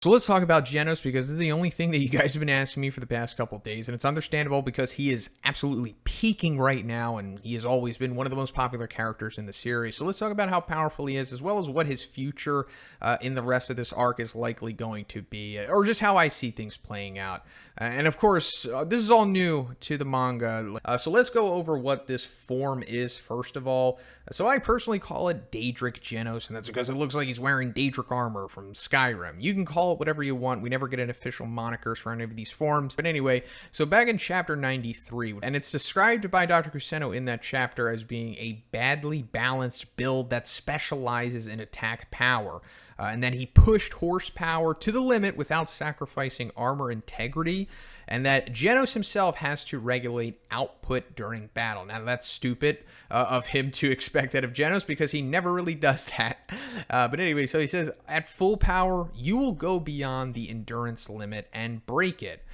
So let's talk about Genos because this is the only thing that you guys have been asking me for the past couple of days, and it's understandable because he is absolutely peaking right now, and he has always been one of the most popular characters in the series. So let's talk about how powerful he is, as well as what his future in the rest of this arc is likely going to be, or just how I see things playing out. And of course, this is all new to the manga. So let's go over what this form is first of all. So I personally call it Daedric Genos, and that's because it looks like he's wearing Daedric armor from Skyrim. You can call it whatever you want. We never get an official monikers for any of these forms. But anyway, so back in chapter 93, and it's described by Dr. Kuseno in that chapter as being a badly balanced build that specializes in attack power. And then he pushed horsepower to the limit without sacrificing armor integrity, and that Genos himself has to regulate output during battle. Now, that's stupid of him to expect that of Genos because he never really does that. But anyway, so he says, at full power, you will go beyond the endurance limit and break it.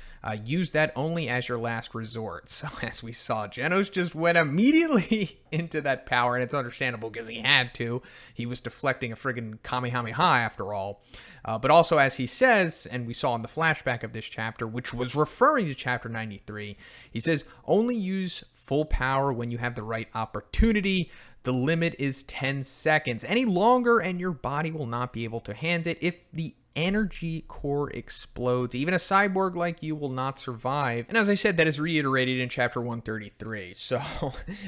Use that only as your last resort. So as we saw, Genos just went immediately into that power, and it's understandable because he had to. He was deflecting a friggin' Kamehameha after all. But also, as he says, and we saw in the flashback of this chapter, which was referring to chapter 93, he says, only use full power when you have the right opportunity. The limit is 10 seconds. Any longer and your body will not be able to handle it. If the energy core explodes, even a cyborg like you will not survive. And as I said, that is reiterated in chapter 133. So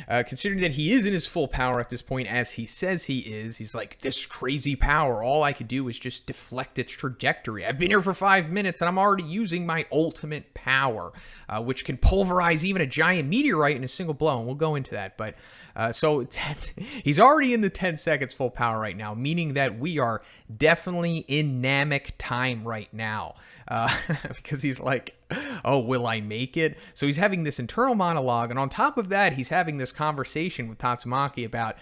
considering that he is in his full power at this point, as he says he is, he's like, this crazy power, all I could do is just deflect its trajectory. I've been here for 5 minutes and I'm already using my ultimate power, which can pulverize even a giant meteorite in a single blow, and we'll go into that. But so he's already in the 10 seconds full power right now, meaning that we are definitely in Namek time right now. Because he's like, oh, will I make it? So he's having this internal monologue, and on top of that, he's having this conversation with Tatsumaki about,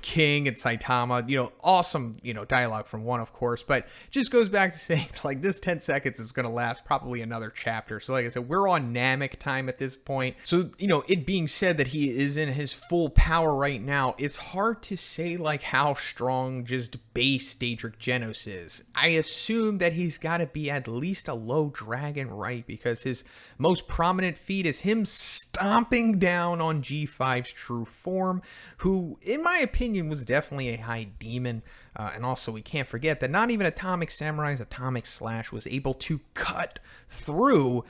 King and Saitama, awesome, dialogue from one, of course, but just goes back to saying, like, this 10 seconds is going to last probably another chapter. So like I said, we're on Namek time at this point. So, it being said that he is in his full power right now, it's hard to say, like, how strong just base Daedric Genos is. I assume that he's got to be at least a low dragon, right? Because his most prominent feat is him stomping down on G5's true form, who, in my opinion, was definitely a high demon. And also, we can't forget that not even Atomic Samurai's Atomic Slash was able to cut through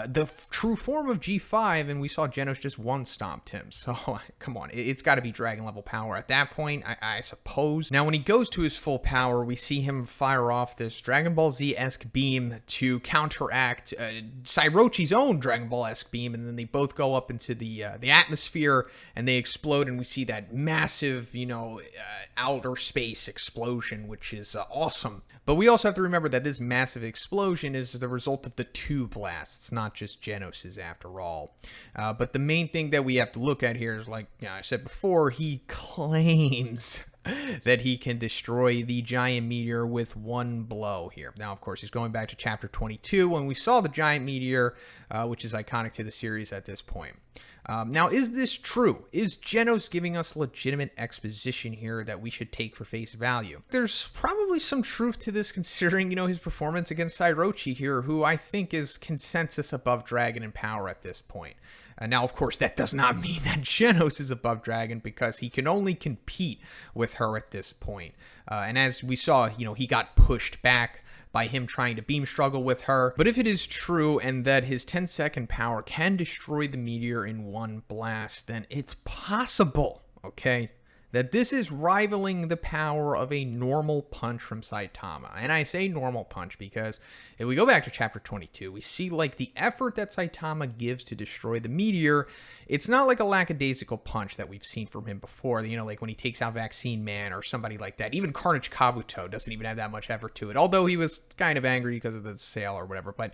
the true form of G5, and we saw Genos just one-stomped him. So, come on, it's got to be dragon level power at that point, I suppose. Now, when he goes to his full power, we see him fire off this Dragon Ball Z-esque beam to counteract Sairochi's own Dragon Ball-esque beam, and then they both go up into the atmosphere, and they explode, and we see that massive, outer space explosion, which is awesome. But we also have to remember that this massive explosion is the result of the two blasts, not just Genos's after all. But the main thing that we have to look at here is, like I said before, he claims that he can destroy the giant meteor with one blow here. Now, of course, he's going back to chapter 22 when we saw the giant meteor, which is iconic to the series at this point. Now, is this true? Is Genos giving us legitimate exposition here that we should take for face value? There's probably some truth to this considering, his performance against Sairochi here, who I think is consensus above Dragon in power at this point. Now, of course, that does not mean that Genos is above Dragon because he can only compete with her at this point. And as we saw, he got pushed back by him trying to beam struggle with her. But if it is true and that his 10-second power can destroy the meteor in one blast, then it's possible, okay, that this is rivaling the power of a normal punch from Saitama. And I say normal punch because if we go back to chapter 22, we see like the effort that Saitama gives to destroy the meteor. It's not like a lackadaisical punch that we've seen from him before, like when he takes out Vaccine Man or somebody like that. Even Carnage Kabuto doesn't even have that much effort to it, although he was kind of angry because of the sale or whatever. But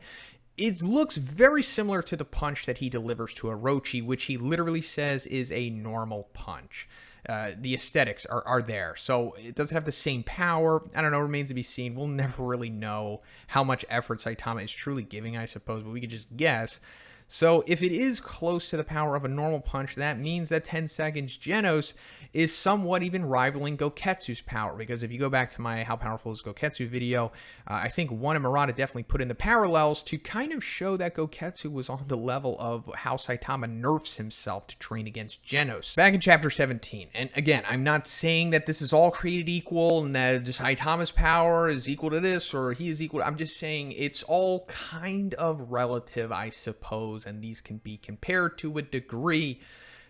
it looks very similar to the punch that he delivers to Orochi, which he literally says is a normal punch. The aesthetics are there. So it doesn't have the same power. I don't know, remains to be seen. We'll never really know how much effort Saitama is truly giving, I suppose, but we could just guess. So if it is close to the power of a normal punch, that means that 10 seconds Genos is somewhat even rivaling Goketsu's power. Because if you go back to my How Powerful is Goketsu video, I think One and Murata definitely put in the parallels to kind of show that Goketsu was on the level of how Saitama nerfs himself to train against Genos. Back in chapter 17, and again, I'm not saying that this is all created equal and that Saitama's power is equal to this or he is equal. I'm just saying it's all kind of relative, I suppose, and these can be compared to a degree.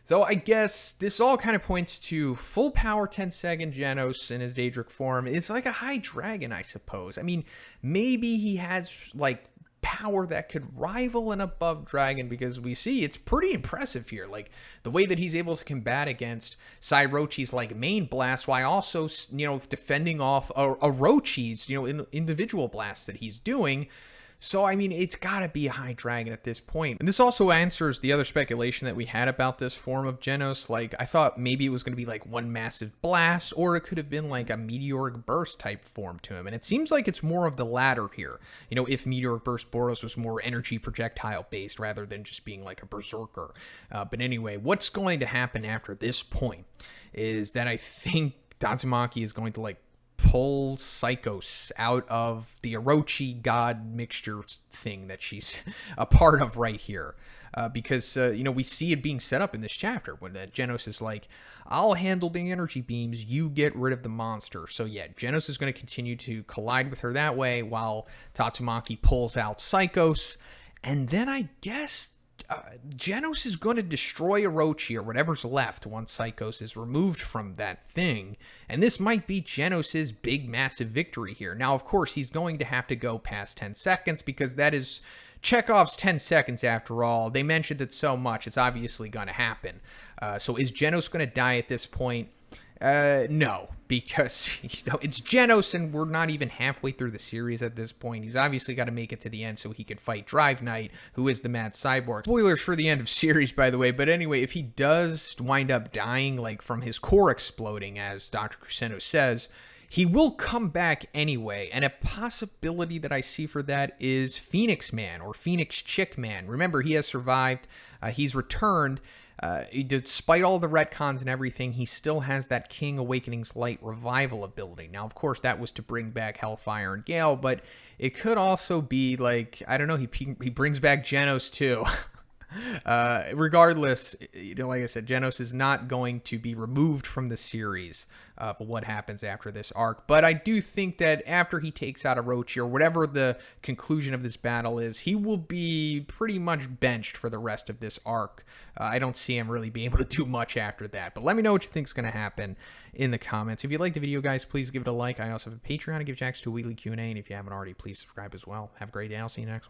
So I guess this all kind of points to full power 10-second Genos in his Daedric form is like a high dragon, I suppose. I mean, maybe he has like power that could rival an above dragon, because we see it's pretty impressive here. Like the way that he's able to combat against Sairochi's like main blast while also, defending off Orochi's, individual blasts that he's doing. So, I mean, it's got to be a high dragon at this point. And this also answers the other speculation that we had about this form of Genos. Like, I thought maybe it was going to be like one massive blast, or it could have been like a meteoric burst type form to him. And it seems like it's more of the latter here. If meteoric burst Boros was more energy projectile based rather than just being like a berserker. But anyway, what's going to happen after this point is that I think Tatsumaki is going to like pull Psychos out of the Orochi god mixture thing that she's a part of right here. Because, we see it being set up in this chapter when Genos is like, I'll handle the energy beams, you get rid of the monster. So yeah, Genos is going to continue to collide with her that way while Tatsumaki pulls out Psychos. And then I guess Genos is going to destroy Orochi or whatever's left once Psychos is removed from that thing. And this might be Genos' big, massive victory here. Now, of course, he's going to have to go past 10 seconds because that is Chekhov's 10 seconds after all. They mentioned it so much, it's obviously going to happen. So is Genos going to die at this point? No, because it's Genos and we're not even halfway through the series at this point. He's obviously got to make it to the end so he can fight Drive Knight, who is the Mad Cyborg. Spoilers for the end of series, by the way, but anyway, if he does wind up dying, like from his core exploding, as Dr. Kuseno says, he will come back anyway, and a possibility that I see for that is Phoenix Man or Phoenix Chick Man. Remember, he has survived, he's returned. Despite all the retcons and everything, he still has that King Awakening's Light revival ability. Now, of course, that was to bring back Hellfire and Gale, but it could also be like, I don't know, he brings back Genos too. Regardless, like I said, Genos is not going to be removed from the series for what happens after this arc. But I do think that after he takes out Orochi, or whatever the conclusion of this battle is, he will be pretty much benched for the rest of this arc. I don't see him really being able to do much after that. But let me know what you think is going to happen in the comments. If you like the video, guys, please give it a like. I also have a Patreon to give Jax to a weekly Q&A. And if you haven't already, please subscribe as well. Have a great day. I'll see you next one.